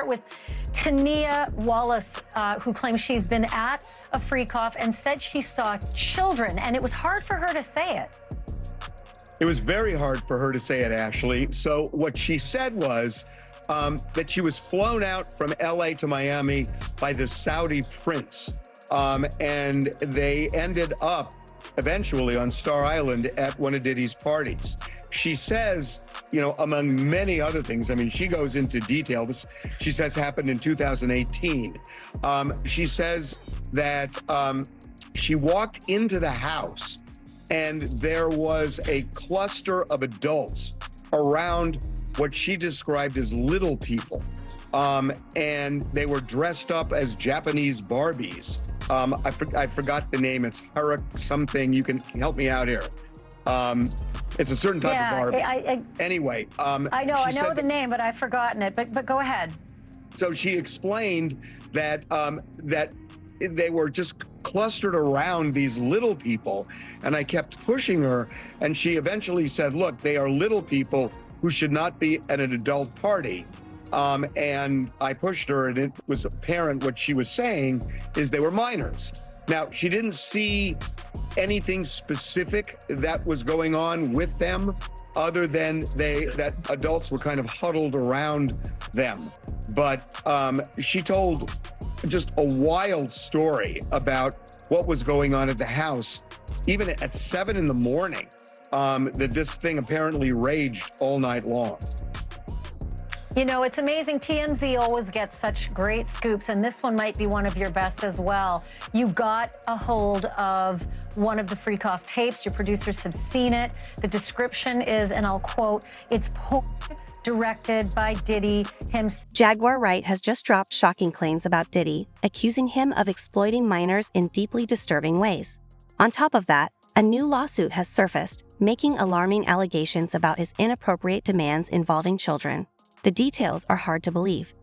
start with Tania Wallace, who claims she's been at a freak-off and said she saw children, and it was hard for her to say it. It was very hard for her to say it, Ashley. So what she said was that she was flown out from LA to Miami by the Saudi prince. And they ended up eventually on Star Island at one of Diddy's parties. She says, you know, among many other things, I mean, she goes into detail. This, she says, happened in 2018. She says that she walked into the house and there was a cluster of adults around what she described as little people. And they were dressed up as Japanese Barbies. I forgot the name. It's Harak something. You can help me out here. It's a certain type of Barbie. Anyway. I know the name, but I've forgotten it. But go ahead. So she explained that that they were just clustered around these little people, and I kept pushing her, and she eventually said, look, they are little people who should not be at an adult party. And I pushed her, and it was apparent what she was saying is they were minors. Now, she didn't see anything specific that was going on with them other than that adults were kind of huddled around them. But she told just a wild story about what was going on at the house, even at 7 in the morning, that this thing apparently raged all night long. You know, it's amazing. TMZ always gets such great scoops, and this one might be one of your best as well. You got a hold of one of the freak-off tapes. Your producers have seen it. The description is, and I'll quote, it's porn directed by Diddy himself. Jaguar Wright has just dropped shocking claims about Diddy, accusing him of exploiting minors in deeply disturbing ways. On top of that, a new lawsuit has surfaced, making alarming allegations about his inappropriate demands involving children. The details are hard to believe.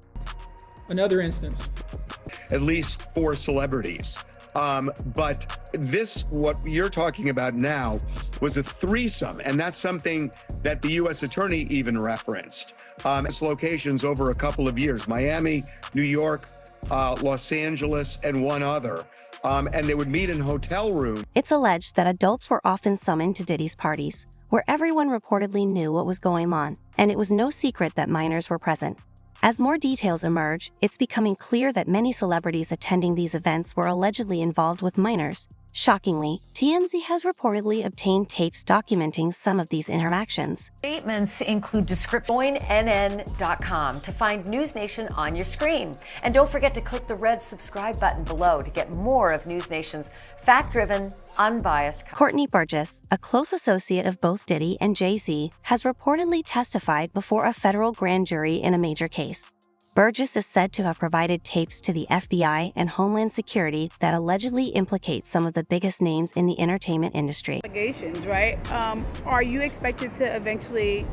Another instance. At least 4 celebrities. But this, what you're talking about now, was a threesome, and that's something that the U.S. attorney even referenced. It's locations over a couple of years: Miami, New York, Los Angeles, and one other. And they would meet in hotel rooms. It's alleged that adults were often summoned to Diddy's parties, where everyone reportedly knew what was going on, and it was no secret that minors were present. As more details emerge, it's becoming clear that many celebrities attending these events were allegedly involved with minors. Shockingly, TMZ has reportedly obtained tapes documenting some of these interactions. Statements include description. JoinNN.com to find News Nation on your screen. And don't forget to click the red subscribe button below to get more of News Nation's fact-driven, unbiased. Courtney Burgess, a close associate of both Diddy and Jay-Z, has reportedly testified before a federal grand jury in a major case. Burgess is said to have provided tapes to the FBI and Homeland Security that allegedly implicate some of the biggest names in the entertainment industry. Allegations, right? Are you expected to eventually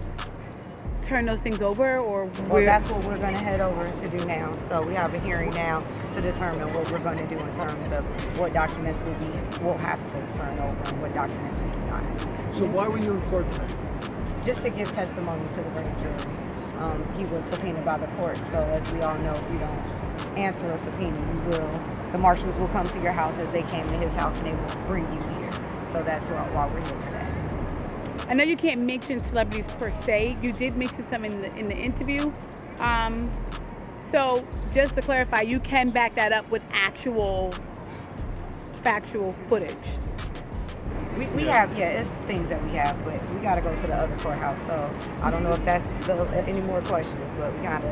turn those things over, or? Well, that's what we're going to head over to do now. So we have a hearing now to determine what we're going to do in terms of what documents we'll have to turn over and what documents we do not. So why were you in court tonight? Just to give testimony to the grand jury. He was subpoenaed by the court, so as we all know, if you don't answer a subpoena, the marshals will come to your house as they came to his house and they will bring you here. So that's why we're here today. I know you can't mention celebrities per se. You did mention some in the interview. So just to clarify, you can back that up with actual factual footage. We have, it's things that we have, but we got to go to the other courthouse. So I don't know if that's any more questions, but we got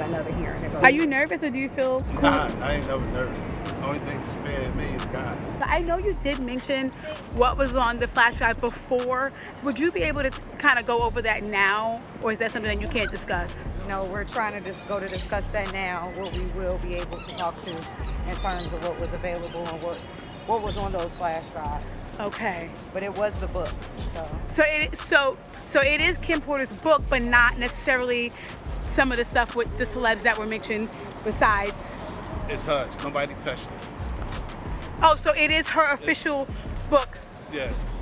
another hearing to go. Are you nervous, or do you feel cool? Nah, I ain't never nervous. The only thing that's fair to me is God. I know you did mention what was on the flash drive before. Would you be able to kind of go over that now, or is that something that you can't discuss? No, we're trying to just go to discuss that now, what we will be able to talk to in terms of what was available and what was on those flash drives. Okay. But it was the book, so it is Kim Porter's book, but not necessarily some of the stuff with the celebs that were mentioned besides. It's hers. Nobody touched it. Oh, so it is her official book. Yes.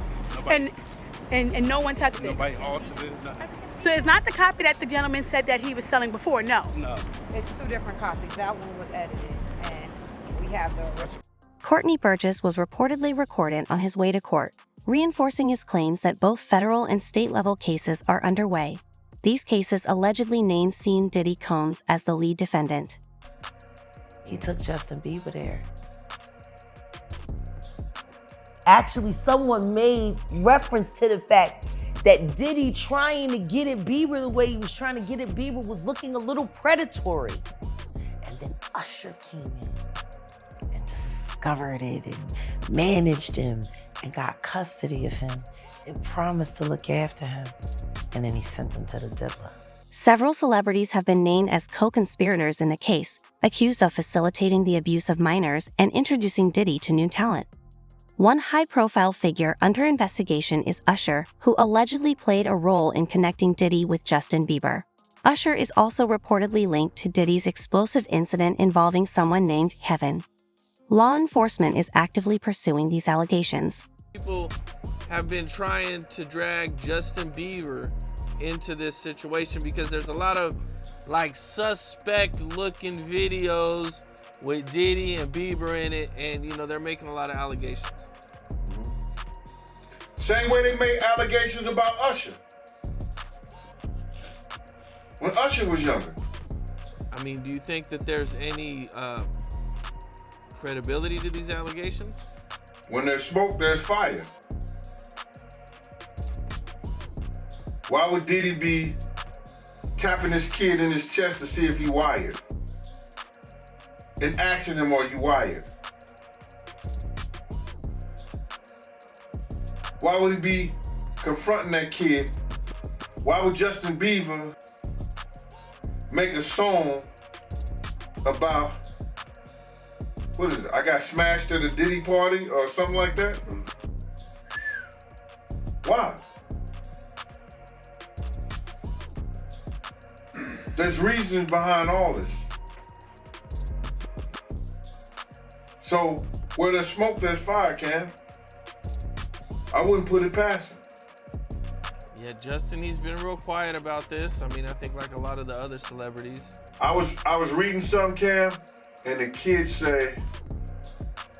And no one touched it. Nobody altered it. Nothing. So it's not the copy that the gentleman said that he was selling before, no. No. It's two different copies. That one was edited, and we have the original. Courtney Burgess was reportedly recorded on his way to court, reinforcing his claims that both federal and state-level cases are underway. These cases allegedly named Sean Diddy Combs as the lead defendant. He took Justin Bieber there. Actually, someone made reference to the fact that Diddy trying to get at Bieber the way he was trying to get at Bieber was looking a little predatory. And then Usher came in and discovered it and managed him and got custody of him and promised to look after him. And then he sent him to the diddler. Several celebrities have been named as co-conspirators in the case, accused of facilitating the abuse of minors and introducing Diddy to new talent. One high-profile figure under investigation is Usher, who allegedly played a role in connecting Diddy with Justin Bieber. Usher is also reportedly linked to Diddy's explosive incident involving someone named Kevin. Law enforcement is actively pursuing these allegations. People have been trying to drag Justin Bieber into this situation because there's a lot of like suspect-looking videos with Diddy and Bieber in it, and you know they're making a lot of allegations. Same way they made allegations about Usher. When Usher was younger. I mean, do you think that there's any credibility to these allegations? When there's smoke, there's fire. Why would Diddy be tapping this kid in his chest to see if he wired? And asking him, are you wired? Why would he be confronting that kid? Why would Justin Bieber make a song about, what is it? I got smashed at a Diddy party or something like that? Why? There's reasons behind all this. So, where there's smoke, there's fire, Cam. I wouldn't put it past him. Yeah, Justin, he's been real quiet about this. I mean, I think like a lot of the other celebrities. I was reading something, Cam, and the kid say,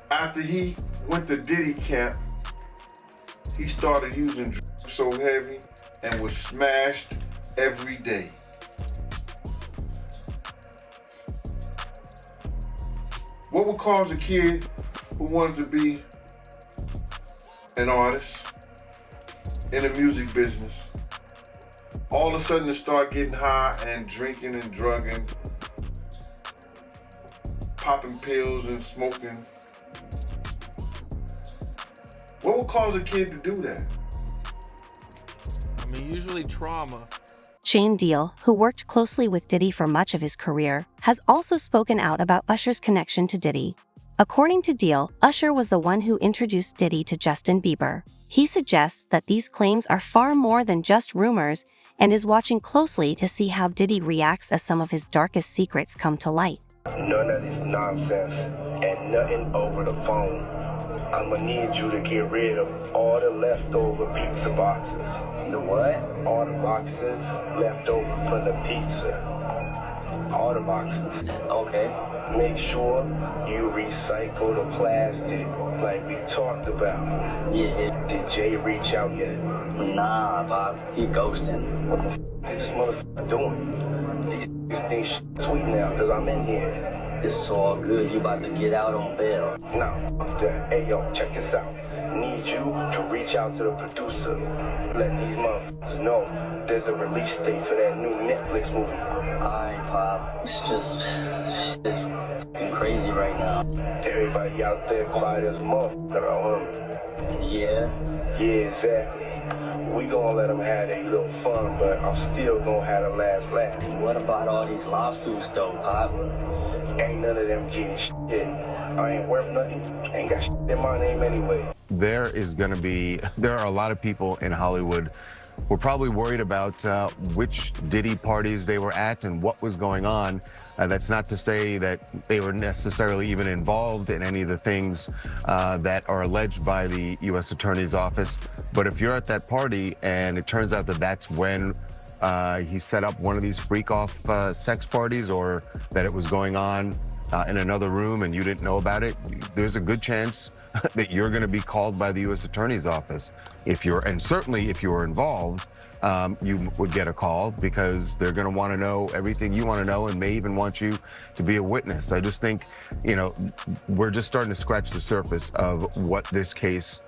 after he went to Diddy camp, he started using drugs so heavy and was smashed every day. What would cause a kid who wanted to be an artist in the music business all of a sudden to start getting high and drinking and drugging, popping pills and smoking? What would cause a kid to do that? I mean, usually trauma. Shane Deal, who worked closely with Diddy for much of his career, has also spoken out about Usher's connection to Diddy. According to Deal, Usher was the one who introduced Diddy to Justin Bieber. He suggests that these claims are far more than just rumors and is watching closely to see how Diddy reacts as some of his darkest secrets come to light. None of this nonsense and nothing over the phone. I'ma need you to get rid of all the leftover pizza boxes. The what? All the boxes left over from the pizza. All the boxes. Okay. Make sure you recycle the plastic like we talked about. Yeah. Did Jay reach out yet? Nah, Bob. He ghosting. What the f is this motherfucker doing? These things sweet now because I'm in here. It's all good. You about to get out on bail. No. Hey, yo, check this out. Need you to reach out to the producer. Let these motherfuckers know there's a release date for that new Netflix movie. Alright, Pop. It's just it's crazy right now. Everybody out there quiet as a motherfucker. Yeah? Yeah, exactly. We gonna let them have their little fun, but I'm still gonna have the last laugh. What about all these lawsuits though, Pop? Ain't none of them getting shit. I ain't worth nothing. Ain't got shit in my name anyway. There are a lot of people in Hollywood who are probably worried about which Diddy parties they were at and what was going on. That's not to say that they were necessarily even involved in any of the things that are alleged by the U.S. Attorney's Office. But if you're at that party and it turns out that that's when he set up one of these freak-off sex parties, or that it was going on in another room and you didn't know about it, there's a good chance that you're going to be called by the U.S. Attorney's Office. And certainly if you're involved, you would get a call because they're going to want to know everything you want to know and may even want you to be a witness. I just think, we're just starting to scratch the surface of what this case,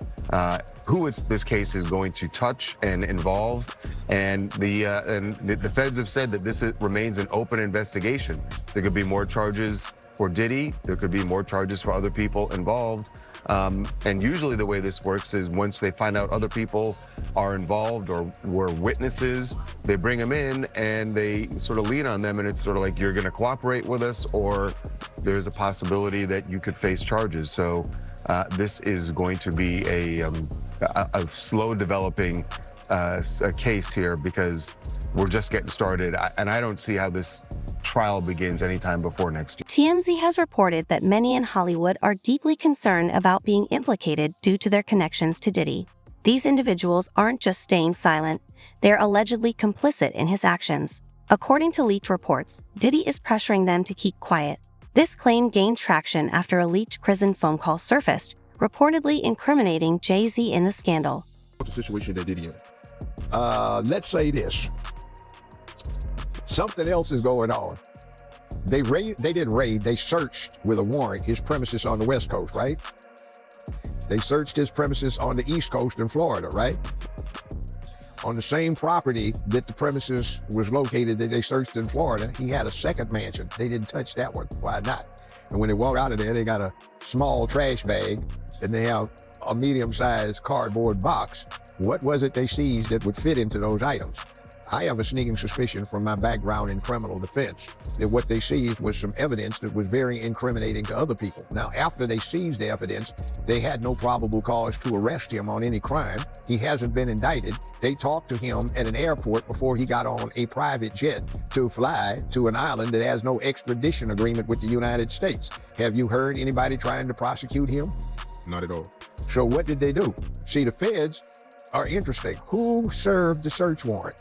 this case is going to touch and involve. And the feds have said that this remains an open investigation. There could be more charges for Diddy. There could be more charges for other people involved. And usually the way this works is once they find out other people are involved or were witnesses, they bring them in and they sort of lean on them, and it's sort of like, you're going to cooperate with us, or there's a possibility that you could face charges. So this is going to be a slow developing a case here because we're just getting started, and I don't see how this trial begins anytime before next year. TMZ has reported that many in Hollywood are deeply concerned about being implicated due to their connections to Diddy. These individuals aren't just staying silent, they're allegedly complicit in his actions. According to leaked reports, Diddy is pressuring them to keep quiet. This claim gained traction after a leaked prison phone call surfaced, reportedly incriminating Jay-Z in the scandal. The situation that Diddy in. Let's say this. Something else is going on. They didn't raid, they searched with a warrant his premises on the West Coast, right? They searched his premises on the East Coast in Florida, right? On the same property that the premises was located that they searched in Florida, he had a second mansion. They didn't touch that one. Why not? And when they walk out of there, they got a small trash bag and they have a medium-sized cardboard box. What was it they seized that would fit into those items? I have a sneaking suspicion from my background in criminal defense that what they seized was some evidence that was very incriminating to other people. Now, after they seized the evidence, they had no probable cause to arrest him on any crime. He hasn't been indicted. They talked to him at an airport before he got on a private jet to fly to an island that has no extradition agreement with the United States. Have you heard anybody trying to prosecute him? Not at all. So what did they do? See, the feds are interesting. Who served the search warrant?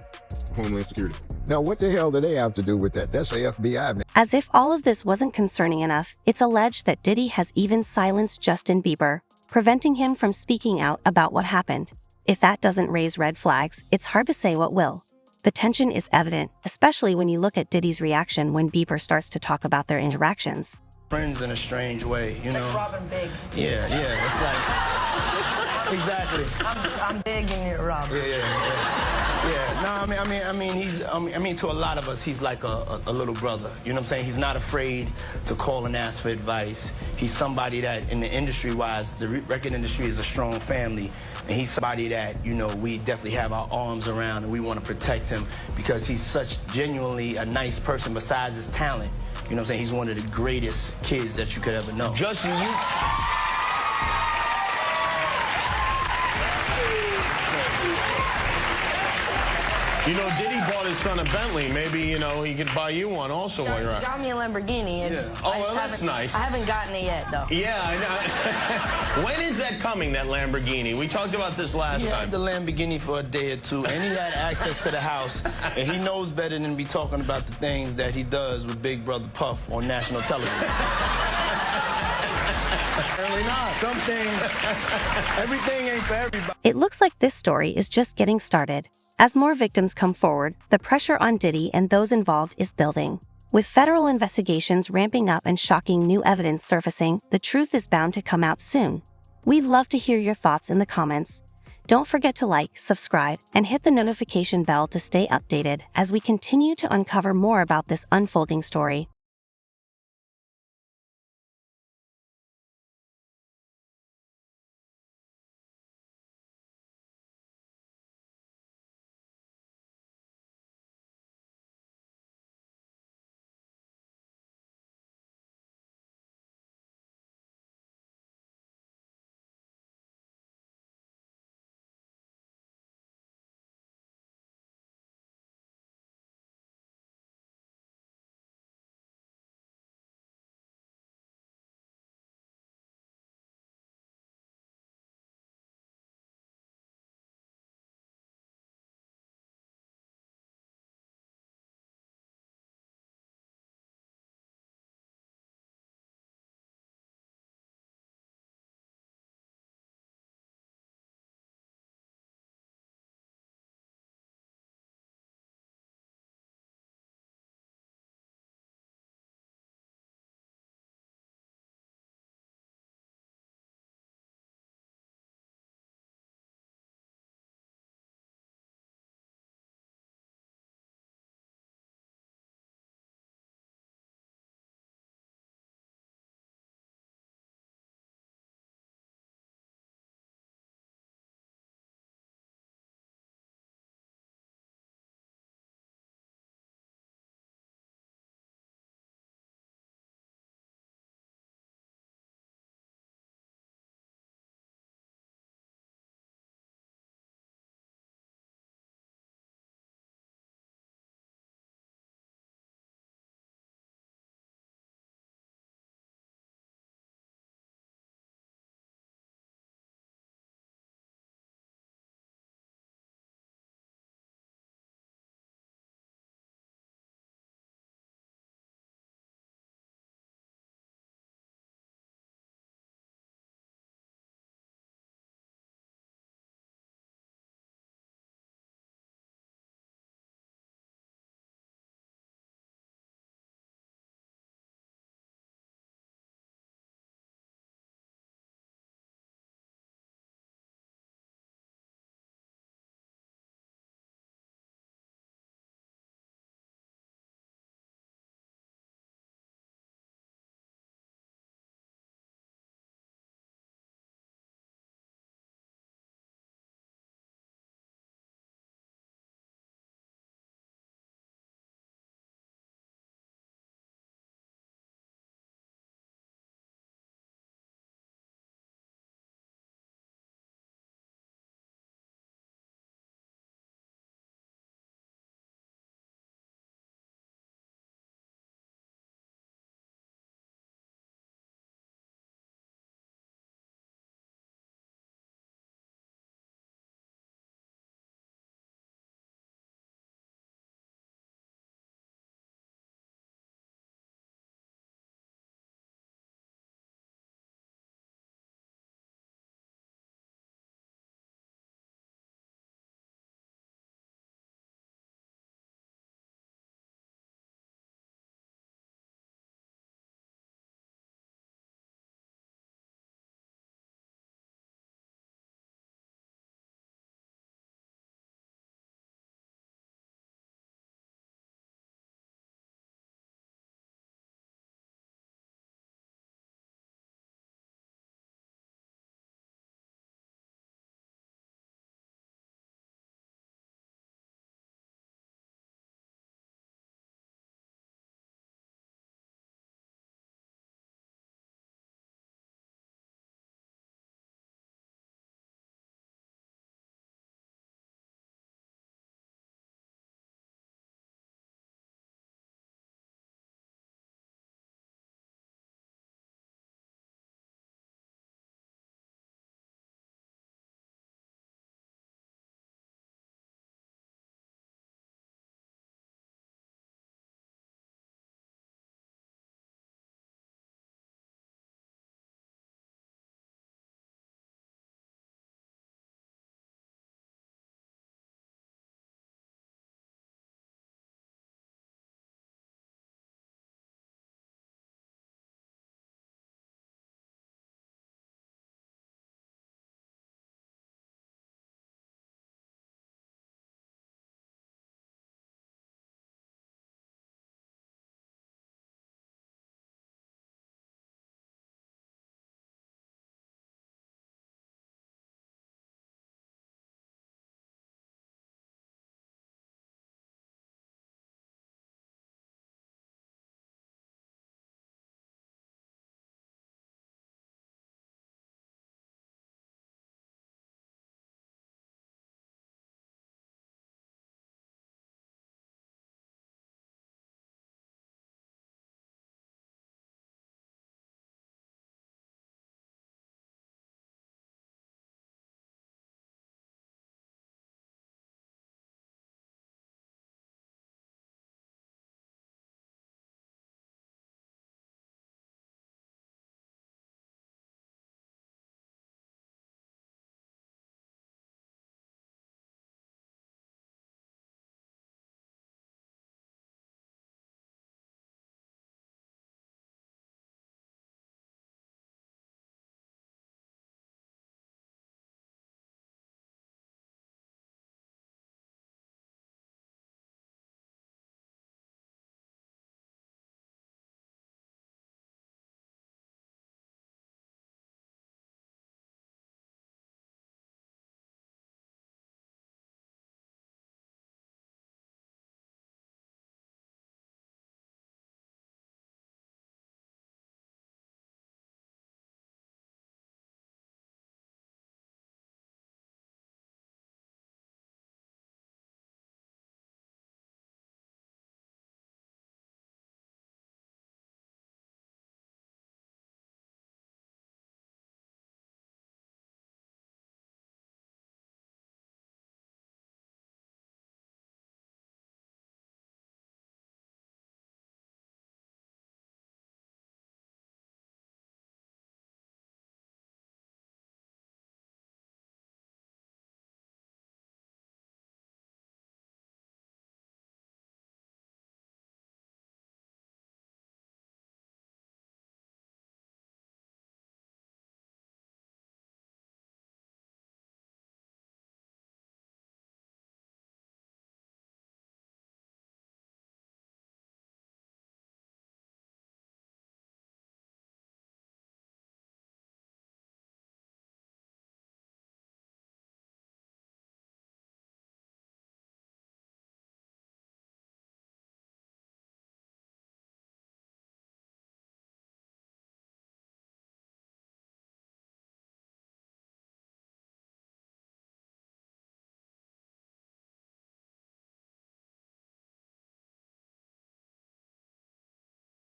Homeland Security. Now, what the hell do they have to do with that? That's the FBI, man. As if all of this wasn't concerning enough, it's alleged that Diddy has even silenced Justin Bieber, preventing him from speaking out about what happened. If that doesn't raise red flags, it's hard to say what will. The tension is evident, especially when you look at Diddy's reaction when Bieber starts to talk about their interactions. Friends in a strange way, you know? Like Robin Big. Yeah, it's like, exactly. I'm big and you're Robin. Yeah, no, I mean, to a lot of us, he's like a little brother. You know what I'm saying? He's not afraid to call and ask for advice. He's somebody that, in the industry-wise, the record industry is a strong family. And he's somebody that, we definitely have our arms around and we want to protect him because he's such genuinely a nice person besides his talent. You know what I'm saying? He's one of the greatest kids that you could ever know. Justin, Diddy bought his son a Bentley. Maybe, he could buy you one also while you're out. Got me a Lamborghini. Oh, well, that's nice. I haven't gotten it yet, though. Yeah, I know. When is that coming, that Lamborghini? We talked about this last He time. had the Lamborghini for a day or two, and he had access to the house, and he knows better than to be talking about the things that he does with Big Brother Puff on national television. Apparently not. Everything ain't for everybody. It looks like this story is just getting started. As more victims come forward, the pressure on Diddy and those involved is building. With federal investigations ramping up and shocking new evidence surfacing, the truth is bound to come out soon. We'd love to hear your thoughts in the comments. Don't forget to like, subscribe, and hit the notification bell to stay updated as we continue to uncover more about this unfolding story.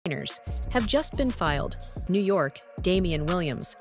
minors have just been filed. New York, Damian Williams.